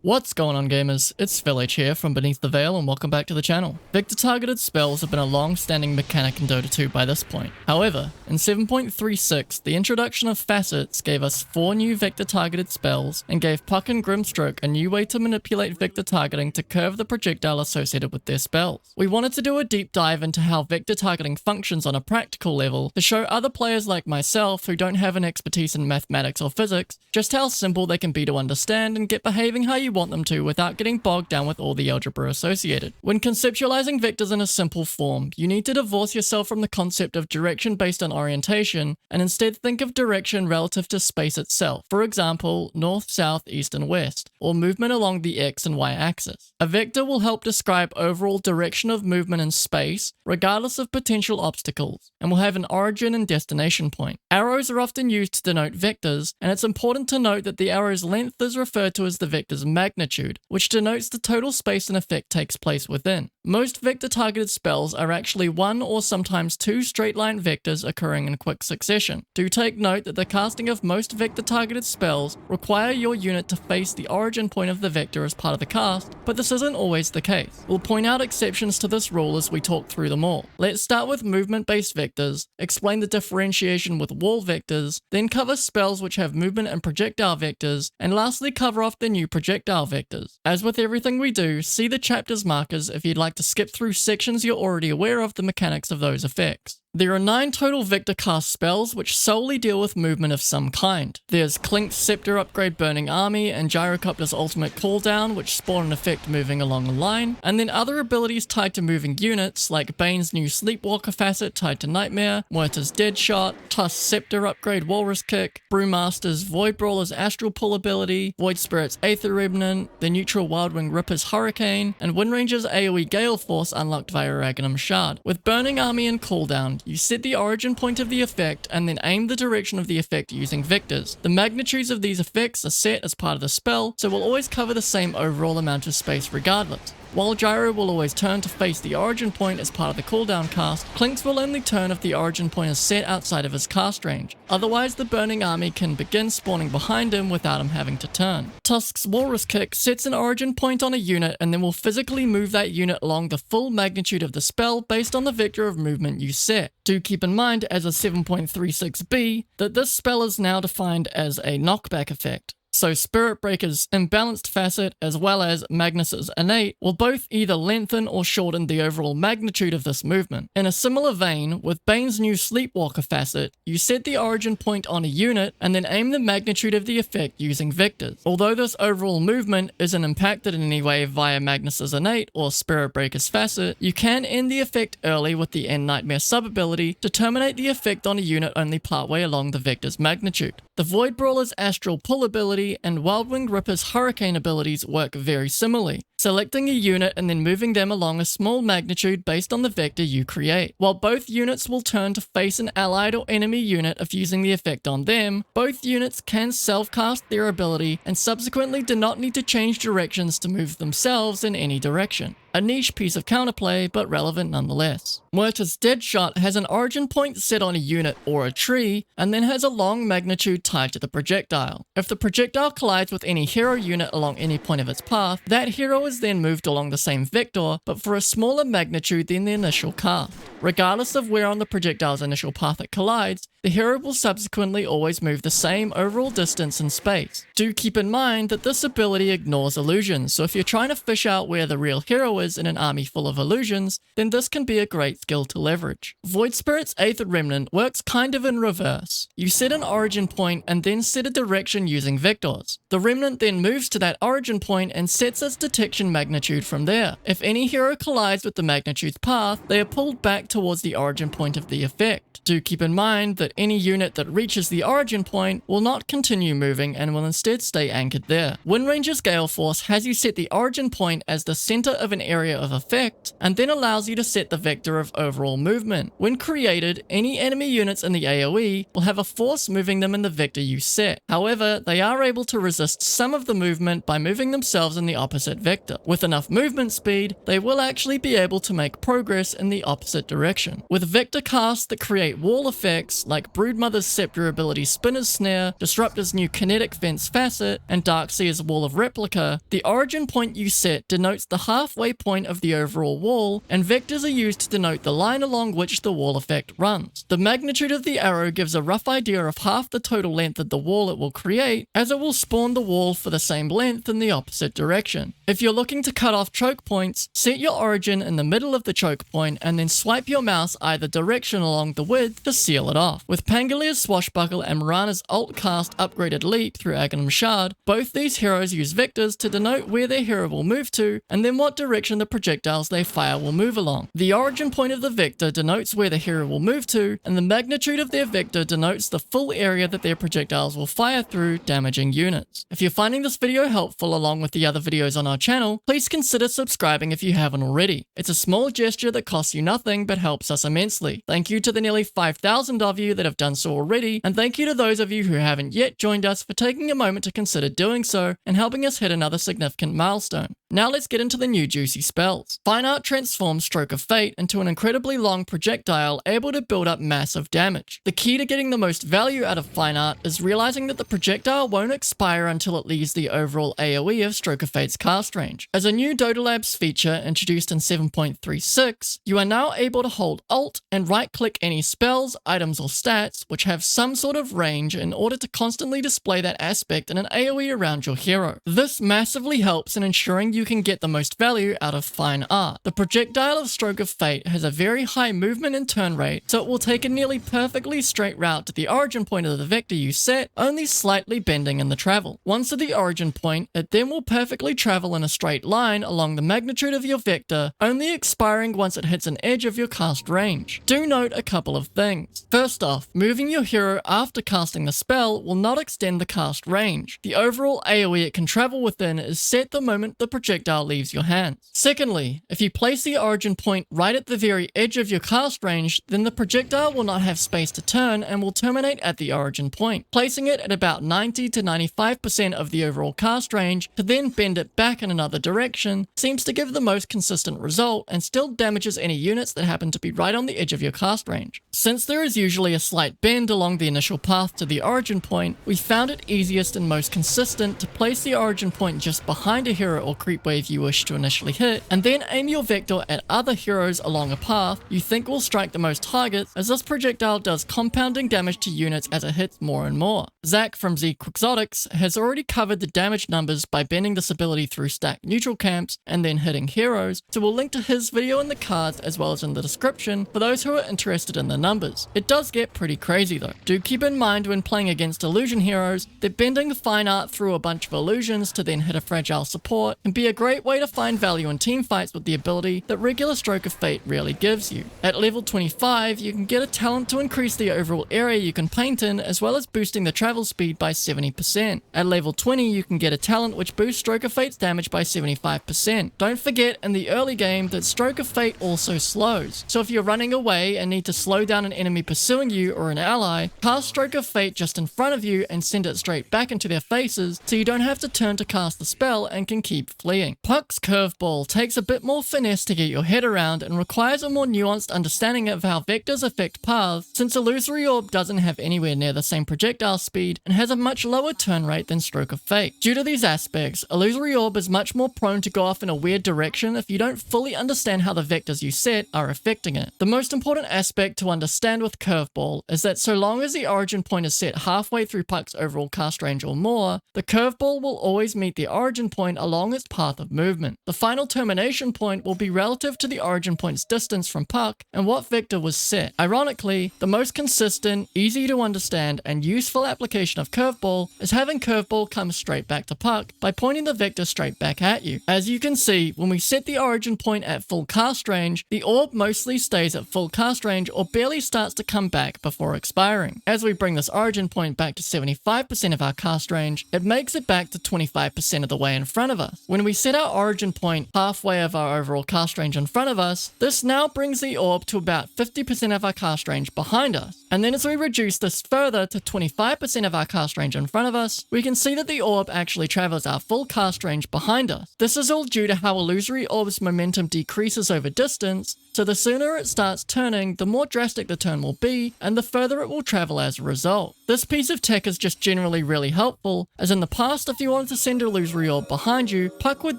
What's going on, gamers? It's Philh here from Beneath the Veil and welcome back to the channel. Vector targeted spells have been a long-standing mechanic in Dota 2 by this point. However, in 7.36, the introduction of Facets gave us 4 new vector targeted spells and gave Puck and Grimstroke a new way to manipulate vector targeting to curve the projectile associated with their spells. We wanted to do a deep dive into how vector targeting functions on a practical level to show other players like myself who don't have an expertise in mathematics or physics just how simple they can be to understand and get behaving how you want them to without getting bogged down with all the algebra associated. When conceptualizing vectors in a simple form, you need to divorce yourself from the concept of direction based on orientation and instead think of direction relative to space itself. For example, north, south, east, and west, or movement along the x and y axis. A vector will help describe overall direction of movement in space, regardless of potential obstacles, and will have an origin and destination point. Arrows are often used to denote vectors, and it's important to note that the arrow's length is referred to as the vector's magnitude, which denotes the total space an effect takes place within. Most vector-targeted spells are actually one or sometimes two straight-line vectors occurring in quick succession. Do take note that the casting of most vector-targeted spells require your unit to face the origin point of the vector as part of the cast, but this isn't always the case. We'll point out exceptions to this rule as we talk through them all. Let's start with movement-based vectors, explain the differentiation with wall vectors, then cover spells which have movement and projectile vectors, and lastly cover off the new projectile vectors. As with everything we do, see the chapter's markers if you'd like to skip through sections you're already aware of the mechanics of those effects. There are 9 total vector cast spells which solely deal with movement of some kind. There's Clink's Scepter Upgrade Burning Army and Gyrocopter's Ultimate Cooldown, which spawn an effect moving along a line, and then other abilities tied to moving units like Bane's new Sleepwalker facet tied to Nightmare, Muerta's Deadshot, Tusk's Scepter Upgrade Walrus Kick, Brewmaster's Void Brawler's Astral Pull ability, Void Spirit's Aether Remnant, the neutral Wildwing Ripper's Hurricane, and Windranger's AoE Gale Force unlocked via Ragnum Shard. With Burning Army and Cooldown, you set the origin point of the effect and then aim the direction of the effect using vectors. The magnitudes of these effects are set as part of the spell, so we'll always cover the same overall amount of space regardless. While Gyro will always turn to face the origin point as part of the cooldown cast, Clink's will only turn if the origin point is set outside of his cast range. Otherwise, the Burning Army can begin spawning behind him without him having to turn. Tusk's Walrus Kick sets an origin point on a unit and then will physically move that unit along the full magnitude of the spell based on the vector of movement you set. Do keep in mind, as a 7.36b, that this spell is now defined as a knockback effect. So Spirit Breaker's Imbalanced Facet as well as Magnus's Innate will both either lengthen or shorten the overall magnitude of this movement. In a similar vein, with Bane's new Sleepwalker Facet, you set the origin point on a unit and then aim the magnitude of the effect using vectors. Although this overall movement isn't impacted in any way via Magnus's Innate or Spirit Breaker's Facet, you can end the effect early with the End Nightmare sub-ability to terminate the effect on a unit only partway along the vector's magnitude. The Void Brawler's Astral Pull ability and Wildwing Ripper's Hurricane abilities work very similarly, selecting a unit and then moving them along a small magnitude based on the vector you create. While both units will turn to face an allied or enemy unit if using the effect on them, both units can self-cast their ability and subsequently do not need to change directions to move themselves in any direction. A niche piece of counterplay, but relevant nonetheless. Muerta's Deadshot has an origin point set on a unit or a tree, and then has a long magnitude tied to the projectile. If the projectile collides with any hero unit along any point of its path, that hero is then moved along the same vector, but for a smaller magnitude than the initial cast. Regardless of where on the projectile's initial path it collides, the hero will subsequently always move the same overall distance in space. Do keep in mind that this ability ignores illusions, so if you're trying to fish out where the real hero is in an army full of illusions, then this can be a great skill to leverage. Void Spirit's Aether Remnant works kind of in reverse. You set an origin point and then set a direction using vectors. The Remnant then moves to that origin point and sets its detection magnitude from there. If any hero collides with the magnitude's path, they are pulled back towards the origin point of the effect. Do keep in mind that any unit that reaches the origin point will not continue moving and will instead stay anchored there. Windranger's Gale Force has you set the origin point as the center of an area of effect, and then allows you to set the vector of overall movement. When created, any enemy units in the AoE will have a force moving them in the vector you set. However, they are able to resist some of the movement by moving themselves in the opposite vector. With enough movement speed, they will actually be able to make progress in the opposite direction. With vector casts that create wall effects like Broodmother's Scepter ability Spinner's Snare, Disruptor's new Kinetic Fence facet, and dark sea as a wall of replica, the origin point you set denotes the halfway point of the overall wall, and vectors are used to denote the line along which the wall effect runs. The magnitude of the arrow gives a rough idea of half the total length of the wall it will create, as it will spawn the wall for the same length in the opposite direction. If you're looking to cut off choke points, set your origin in the middle of the choke point and then swipe your mouse either direction along the width to seal it off. With Pangolia's Swashbuckle and Mirana's Alt Cast upgraded leap through Aghanim Shard, both these heroes use vectors to denote where their hero will move to and then what direction the projectiles they fire will move along. The origin point of the vector denotes where the hero will move to, and the magnitude of their vector denotes the full area that their projectiles will fire through, damaging units. If you're finding this video helpful along with the other videos on our channel, please consider subscribing if you haven't already. It's a small gesture that costs you nothing but helps us immensely. Thank you to the nearly 5,000 of you that have done so already, and thank you to those of you who haven't yet joined us for taking a moment to consider doing so and helping us hit another significant milestone. Now let's get into the new juicy spells. Fine Art transforms Stroke of Fate into an incredibly long projectile able to build up massive damage. The key to getting the most value out of Fine Art is realizing that the projectile won't expire until it leaves the overall AoE of Stroke of Fate's cast range. As a new DOTA Labs feature introduced in 7.36, you are now able to hold Alt and right-click any spells, items, or stats which have some sort of range in order to constantly display that aspect in an AoE around your hero. This massively helps in ensuring you can get the most value out of Fine Art. The projectile of Stroke of Fate has a very high movement and turn rate, so it will take a nearly perfectly straight route to the origin point of the vector you set, only slightly bending in the travel. Once at the origin point, it then will perfectly travel in a straight line along the magnitude of your vector, only expiring once it hits an edge of your cast range. Do note a couple of things. First off, moving your hero after casting the spell will not extend the cast range. The overall AoE it can travel within is set the moment the projectile leaves your hands. Secondly, if you place the origin point right at the very edge of your cast range, then the projectile will not have space to turn and will terminate at the origin point. Placing it at about 90 to 95% of the overall cast range to then bend it back in another direction seems to give the most consistent result and still damages any units that happen to be right on the edge of your cast range. Since there is usually a slight bend along the initial path to the origin point, we found it easiest and most consistent to place the origin point just behind a hero or creep wave you wish to initially hit, and then aim your vector at other heroes along a path you think will strike the most targets, as this projectile does compounding damage to units as it hits more and more. Zach from Z Quixotics has already covered the damage numbers by bending this ability through stacked neutral camps and then hitting heroes, so we'll link to his video in the cards as well as in the description for those who are interested in the numbers. It does get pretty crazy though. Do keep in mind when playing against illusion heroes that bending Fine Art through a bunch of illusions to then hit a fragile support can be a great way to find value in teamfights with the ability that regular Stroke of Fate really gives you. At level 25, you can get a talent to increase the overall area you can paint in, as well as boosting the travel speed by 70%. At level 20, you can get a talent which boosts Stroke of Fate's damage by 75%. Don't forget in the early game that Stroke of Fate also slows, so if you're running away and need to slow down an enemy pursuing you or an ally, cast Stroke of Fate just in front of you and send it straight back into their faces so you don't have to turn to cast the spell and can keep fleeing. Puck's Curveball takes a bit more finesse to get your head around and requires a more nuanced understanding of how vectors affect paths, since Illusory Orb doesn't have anywhere near the same projectile speed and has a much lower turn rate than Stroke of Fate. Due to these aspects, Illusory Orb is much more prone to go off in a weird direction if you don't fully understand how the vectors you set are affecting it. The most important aspect to understand with Curveball is that so long as the origin point is set halfway through Puck's overall cast range or more, the Curveball will always meet the origin point along its path of movement. The final termination point will be relative to the origin point's distance from Puck and what vector was set. Ironically, the most consistent, easy to understand, and useful application of Curveball is having Curveball come straight back to Puck by pointing the vector straight back at you. As you can see, when we set the origin point at full cast range, the orb mostly stays at full cast range or barely starts to come back before expiring. As we bring this origin point back to 75% of our cast range, it makes it back to 25% of the way in front of us. When we set our origin point halfway of our overall cast range in front of us, this now brings the orb to about 50% of our cast range behind us. And then as we reduce this further to 25% of our cast range in front of us, we can see that the orb actually travels our full cast range behind us. This is all due to how Illusory Orb's momentum decreases over distance, so the sooner it starts turning, the more drastic the turn will be, and the further it will travel as a result. This piece of tech is just generally really helpful, as in the past if you wanted to send a illusory orb behind you, Puck would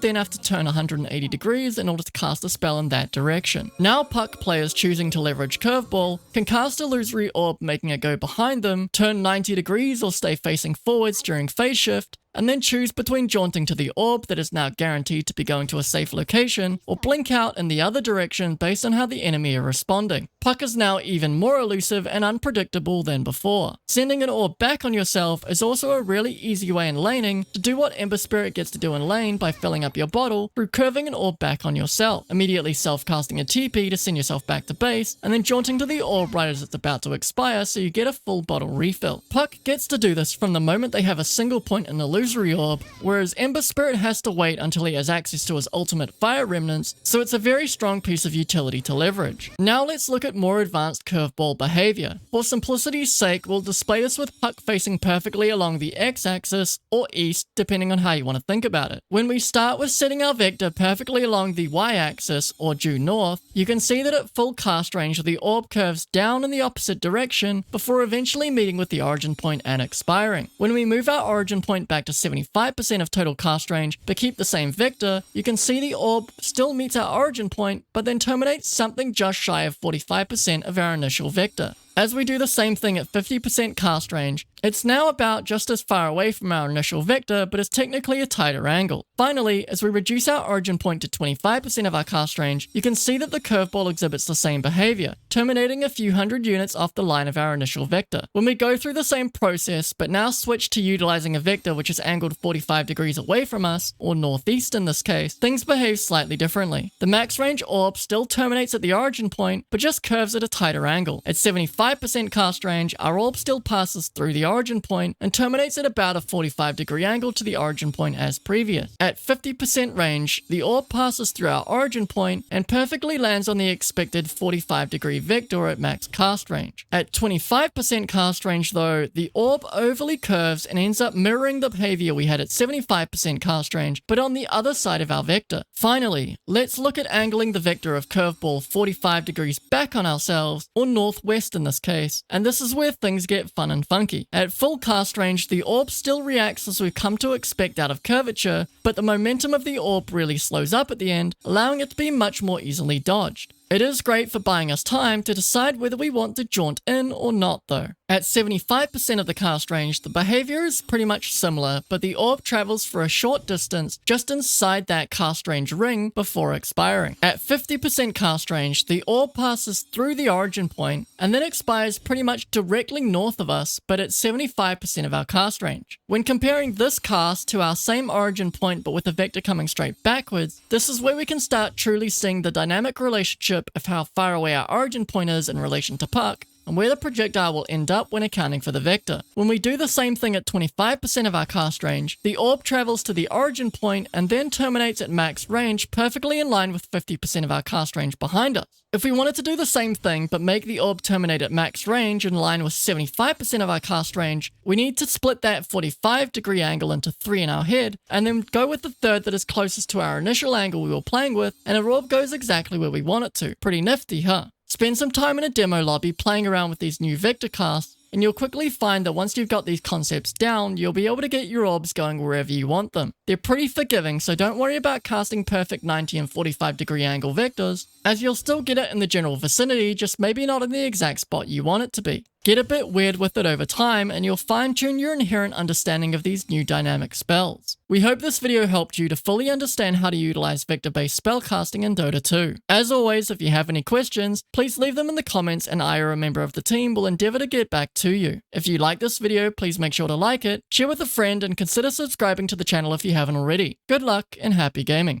then have to turn 180 degrees in order to cast a spell in that direction. Now Puck players choosing to leverage Curveball can cast illusory orb making it go behind them, turn 90 degrees or stay facing forwards during phase shift, and then choose between jaunting to the orb that is now guaranteed to be going to a safe location, or blink out in the other direction based on how the enemy are responding. Puck is now even more elusive and unpredictable than before. Sending an orb back on yourself is also a really easy way in laning to do what Ember Spirit gets to do in lane by filling up your bottle through curving an orb back on yourself, immediately self-casting a TP to send yourself back to base, and then jaunting to the orb right as it's about to expire so you get a full bottle refill. Puck gets to do this from the moment they have a single point in illusory orb, whereas Ember Spirit has to wait until he has access to his ultimate fire remnants, so it's a very strong piece of utility to leverage. Now let's look at more advanced curveball behavior. For simplicity's sake, we'll display this with Puck facing perfectly along the x-axis or east, depending on how you want to think about it. When we start with setting our vector perfectly along the y-axis or due north, you can see that at full cast range the orb curves down in the opposite direction before eventually meeting with the origin point and expiring. When we move our origin point back to 75% of total cast range but keep the same vector, you can see the orb still meets our origin point but then terminates something just shy of 45% of our initial vector. As we do the same thing at 50% cast range, it's now about just as far away from our initial vector, but is technically a tighter angle. Finally, as we reduce our origin point to 25% of our cast range, you can see that the curveball exhibits the same behavior, terminating a few hundred units off the line of our initial vector. When we go through the same process, but now switch to utilizing a vector which is angled 45 degrees away from us, or northeast in this case, things behave slightly differently. The max range orb still terminates at the origin point, but just curves at a tighter angle. At 75% cast range, our orb still passes through the origin point and terminates at about a 45 degree angle to the origin point as previous. At 50% range, the orb passes through our origin point and perfectly lands on the expected 45 degree vector at max cast range. At 25% cast range though, the orb overly curves and ends up mirroring the behavior we had at 75% cast range, but on the other side of our vector. Finally, let's look at angling the vector of curveball 45 degrees back on ourselves, or northwest in this case, and this is where things get fun and funky. At full cast range, the orb still reacts as we've come to expect out of curvature, but the momentum of the orb really slows up at the end, allowing it to be much more easily dodged. It is great for buying us time to decide whether we want to jaunt in or not though. At 75% of the cast range, the behavior is pretty much similar, but the orb travels for a short distance just inside that cast range ring before expiring. At 50% cast range, the orb passes through the origin point and then expires pretty much directly north of us, but at 75% of our cast range. When comparing this cast to our same origin point but with a vector coming straight backwards, this is where we can start truly seeing the dynamic relationship of how far away our origin point is in relation to Puck, and where the projectile will end up when accounting for the vector. When we do the same thing at 25% of our cast range, the orb travels to the origin point and then terminates at max range, perfectly in line with 50% of our cast range behind us. If we wanted to do the same thing but make the orb terminate at max range in line with 75% of our cast range, we need to split that 45 degree angle into 3 in our head, and then go with the third that is closest to our initial angle we were playing with, and our orb goes exactly where we want it to. Pretty nifty, huh? Spend some time in a demo lobby playing around with these new vector casts, and you'll quickly find that once you've got these concepts down, you'll be able to get your orbs going wherever you want them. They're pretty forgiving, so don't worry about casting perfect 90 and 45 degree angle vectors, as you'll still get it in the general vicinity, just maybe not in the exact spot you want it to be. Get a bit weird with it over time, and you'll fine-tune your inherent understanding of these new dynamic spells. We hope this video helped you to fully understand how to utilize vector-based spellcasting in Dota 2. As always, if you have any questions, please leave them in the comments and I or a member of the team will endeavor to get back to you. If you like this video, please make sure to like it, share with a friend, and consider subscribing to the channel if you haven't already. Good luck and happy gaming.